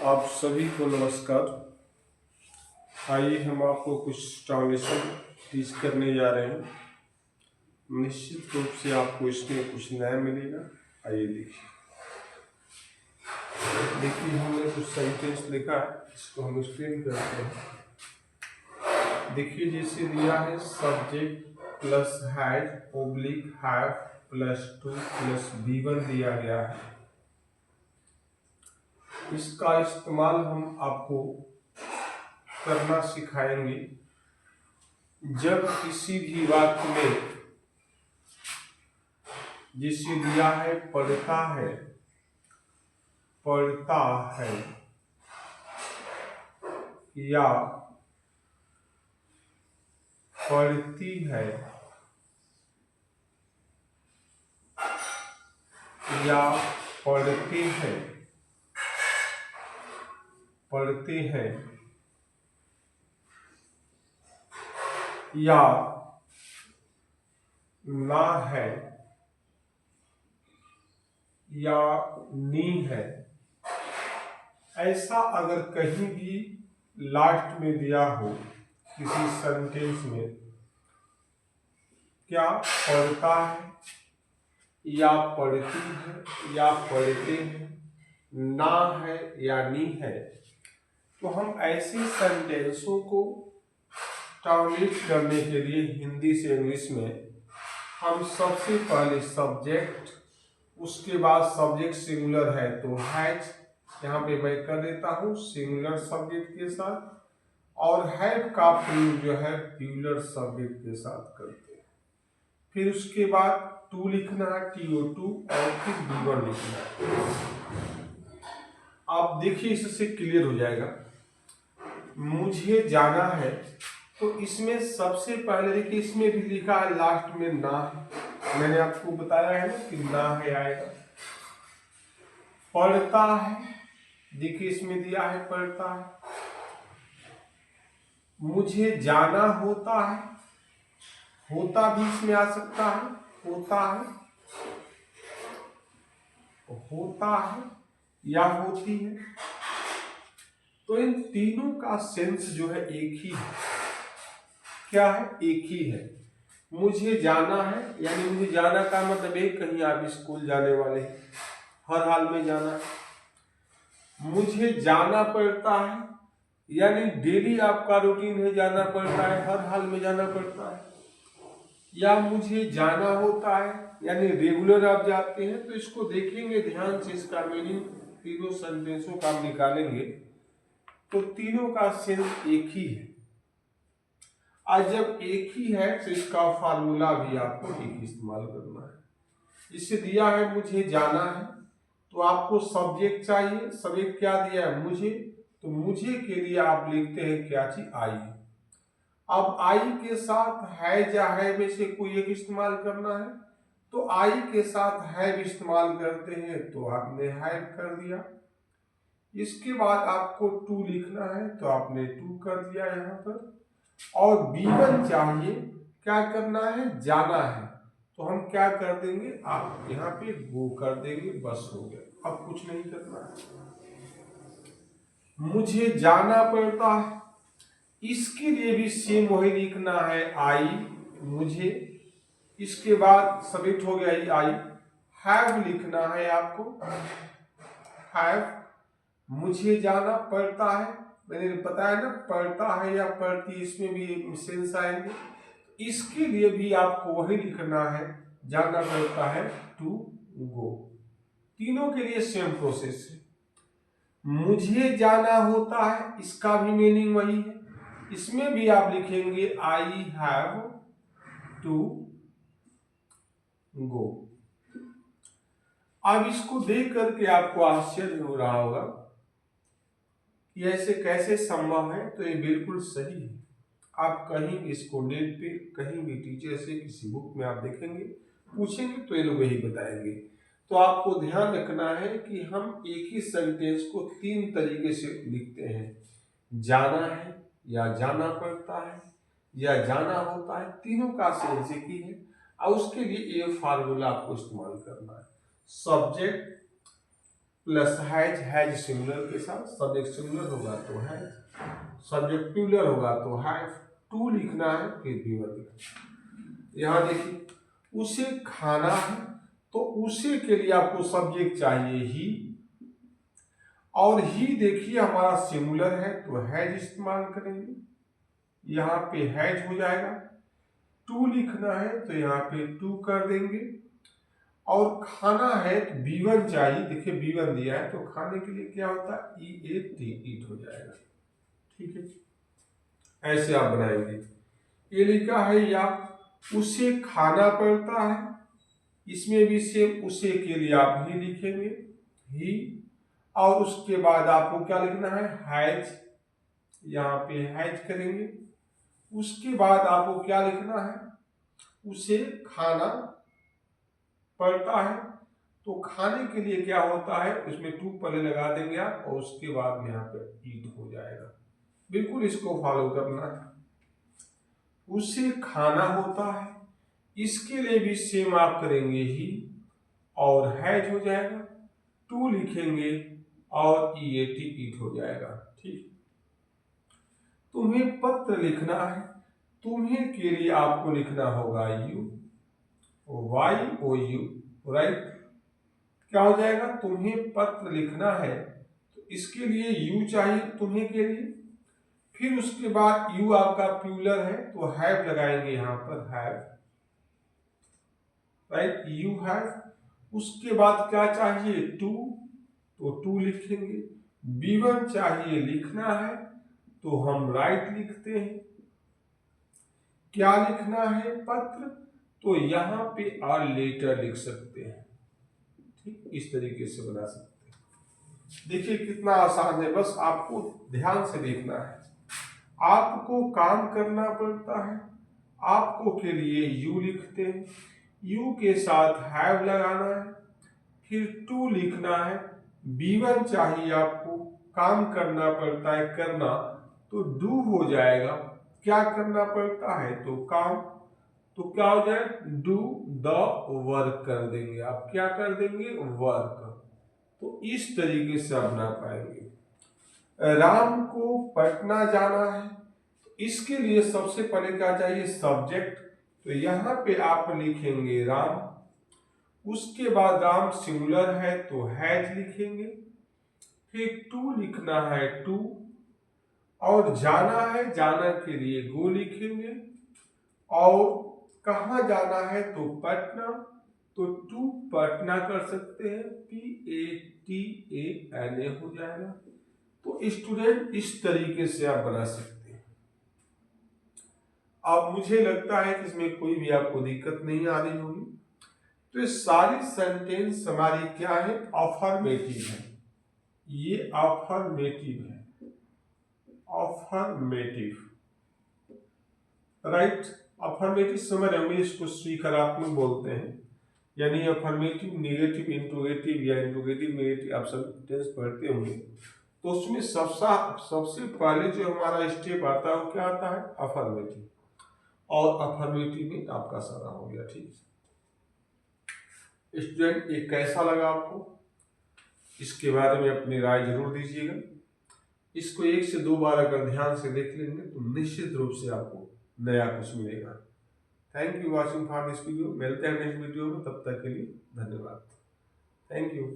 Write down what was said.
आप सभी को नमस्कार। आइए हम आपको कुछ ट्रांसलेशन टीच करने जा रहे हैं। निश्चित रूप से आपको इसमें कुछ नया मिलेगा। आइए देखिए हमने कुछ सेंटेंस लिखा है, इसको हम स्क्रीन करते हैं। देखिए जैसे दिया है subject plus has oblique have plus two plus B1 दिया गया है। इसका इस्तेमाल हम आपको करना सिखाएंगे जब किसी भी वाक्य में जिसे दिया है पढ़ता है या पढ़ती है या पढ़ते हैं या ना है या नी है, ऐसा अगर कहीं भी लास्ट में दिया हो किसी सेंटेंस में, क्या पढ़ता है या पढ़ती है या पढ़ते हैं, ना है या नी है, तो हम ऐसे सेंटेंसों को ट्रांसलेट करने के लिए हिंदी से इंग्लिश में हम सबसे पहले सब्जेक्ट, उसके बाद सब्जेक्ट सिंगुलर है तो हैज, यहाँ पे मैं कर देता हूँ सिंगुलर सब्जेक्ट के साथ, और हैव का प्रयोग जो है प्लूरल सब्जेक्ट के साथ करते हैं। फिर उसके बाद टू लिखना है TO2 और फिर B1 लिखना है। आप देखिए इससे क्लियर हो जाएगा। मुझे जाना है तो इसमें सबसे पहले देखिए इसमें भी लिखा है लास्ट में ना है, मैंने आपको बताया है कि ना है आएगा। पढ़ता है, देखिए इसमें दिया है पढ़ता है। मुझे जाना होता है, होता भी इसमें आ सकता है, होता है या होती है, तो इन तीनों का सेंस जो है एक ही है। क्या है? एक ही है। मुझे जाना है यानी मुझे जाना का मतलब एक, कहीं आप स्कूल जाने वाले हैं, हर हाल में जाना है। मुझे जाना पड़ता है यानी डेली आपका रूटीन है, जाना पड़ता है, हर हाल में जाना पड़ता है। या मुझे जाना होता है यानी रेगुलर आप जाते हैं। तो इसको देखेंगे ध्यान से, इसका मीनिंग तीनों सेंटेंसों का हम निकालेंगे तो तीनों का सेंस एक ही है। आज जब एक ही है तो इसका फार्मूला भी आपको एक इस्तेमाल करना है। इससे दिया है मुझे जाना है तो आपको सब्जेक्ट चाहिए, सब्जेक्ट क्या दिया है? मुझे, तो मुझे के लिए आप लिखते हैं क्या चीज? आई। अब आई के साथ है या है में से कोई एक इस्तेमाल करना है, तो आई के साथ हैव इस्तेमाल करते हैं तो आपने हैव कर दिया। इसके बाद आपको टू लिखना है तो आपने टू कर दिया यहाँ पर, और B1 चाहिए, क्या करना है? जाना है, तो हम क्या कर देंगे? आप यहाँ पे गो कर देंगे, बस हो गया, अब कुछ नहीं करना है। मुझे जाना पड़ता है, इसके लिए भी सेम वही लिखना है, आई, मुझे। इसके बाद सब्जेक्ट हो गया आई। हैव लिखना है आपको, हैव। मुझे जाना पड़ता है, मैंने बताया ना, पढ़ता है या पढ़ती, इसमें भी सेंस आएंगे। इसके लिए भी आपको वही लिखना है, जाना पड़ता है, टू गो। तीनों के लिए सेम प्रोसेस है। मुझे जाना होता है, इसका भी मीनिंग वही है, इसमें भी आप लिखेंगे आई हैव टू गो। अब इसको देख करके आपको आश्चर्य हो रहा होगा कि ऐसे कैसे संभव है, तो ये बिल्कुल सही है। आप कहीं इसको नेट पे कहीं भी टीचर से किसी बुक में आप देखेंगे, पूछेंगे तो ये लोग यही बताएंगे। तो आपको ध्यान रखना है कि हम एक ही सेंटेंस को तीन तरीके से लिखते हैं, जाना है या जाना पड़ता है या जाना होता है, तीनों का सेंस एक ही है। और उसके लिए ये फार्मूला आपको इस्तेमाल करना है, subject plus has, has singular के साथ, सब्जेक्ट सिंगुलर होगा तो हैज, सब्जेक्ट प्लूरल होगा तो हैव। टू लिखना है फिर वीवर लिखना। यहाँ देखिए उसे खाना है, तो उसे के लिए आपको सब्जेक्ट चाहिए ही, और ही देखिए हमारा सिंगुलर है तो हैज इस्तेमाल करेंगे, यहाँ पे हैज हो जाएगा। टू लिखना है तो यहाँ पे टू कर देंगे, और खाना है तो B1 चाहिए, देखिए B1 दिया है तो खाने के लिए क्या होता है EAT, ईट हो जाएगा। ठीक है, ऐसे आप बनाएंगे। ये लिखा है या उसे खाना पड़ता है, इसमें भी सेम उसे के लिए आप ही लिखेंगे ही, और उसके बाद आपको क्या लिखना है हैज, यहाँ पे हैज करेंगे। उसके बाद आपको क्या लिखना है, उसे खाना पड़ता है, तो खाने के लिए क्या होता है उसमें टू पहले लगा देंगे आप, और उसके बाद यहाँ पे ईट हो जाएगा। बिल्कुल इसको फॉलो करना है। उसे खाना होता है, इसके लिए भी सेम आप करेंगे ही, और हैज हो जाएगा, टू लिखेंगे और EAT ईट हो जाएगा। ठीक, तुम्हें पत्र लिखना है, तुम्हें के लिए आपको लिखना होगा YOU, राइट। क्या हो जाएगा, तुम्हें पत्र लिखना है तो इसके लिए यू चाहिए तुम्हें के लिए, फिर उसके बाद यू आपका प्लूरल है तो हैव लगाएंगे यहाँ पर हैव, राइट, यू हैव। उसके बाद क्या चाहिए टू, तो टू लिखेंगे। B1 चाहिए लिखना है तो हम राइट लिखते हैं। क्या लिखना है पत्र, तो यहाँ पे आर लेटर लिख सकते हैं। ठीक, इस तरीके से बना सकते हैं। देखिए कितना आसान है, बस आपको ध्यान से देखना है। आपको काम करना पड़ता है, आपको के लिए यू लिखते हैं, यू के साथ हैव लगाना है, फिर टू लिखना है। B1 चाहिए आपको, काम करना पड़ता है करना, तो डू हो जाएगा। क्या करना पड़ता है तो काम, तो क्या हो जाए डू द वर्क कर देंगे आप, क्या कर देंगे वर्क। तो इस तरीके से आप बना पाएंगे। राम को पटना जाना है, इसके लिए सबसे पहले क्या चाहिए सब्जेक्ट, तो यहाँ पे आप लिखेंगे राम। उसके बाद राम सिंगुलर है तो हैज लिखेंगे, फिर टू लिखना है टू, और जाना है जाना के लिए गो लिखेंगे, और कहाँ जाना है तो पटना, तो टू पटना कर सकते हैं PATANA हो जाएगा। तो स्टूडेंट इस तरीके से आप बना सकते हैं। अब मुझे लगता है कि इसमें कोई भी आपको दिक्कत नहीं आ रही होगी। तो ये सारी सेंटेंस हमारी क्या है अफर्मेटिव है, ये अफर्मेटिव है, अफर्मेटिव, राइट। अफर्मेटिव समझ रहे होंगे, इसको स्वीकारात्मक बोलते हैं, यानी अफर्मेटिव नेगेटिव इंट्रोगेटिव या इंट्रोगेटिव नेगेटिव आप सब टेंस पढ़ते होंगे। तो उसमें सबसे पहले जो हमारा स्टेप आता है वो क्या आता है अफर्मेटिव, और अफर्मेटिव में आपका सारा हो गया। ठीक स्टूडेंट, ये कैसा लगा आपको, इसके बारे में अपनी राय जरूर दीजिएगा। इसको 1 से 2 बार अगर ध्यान से देख लेंगे तो निश्चित रूप से आपको नया कुछ मिलेगा। Thank you watching for this video. मिलते हैं नेक्स्ट वीडियो में, तब तक के लिए धन्यवाद। Thank you.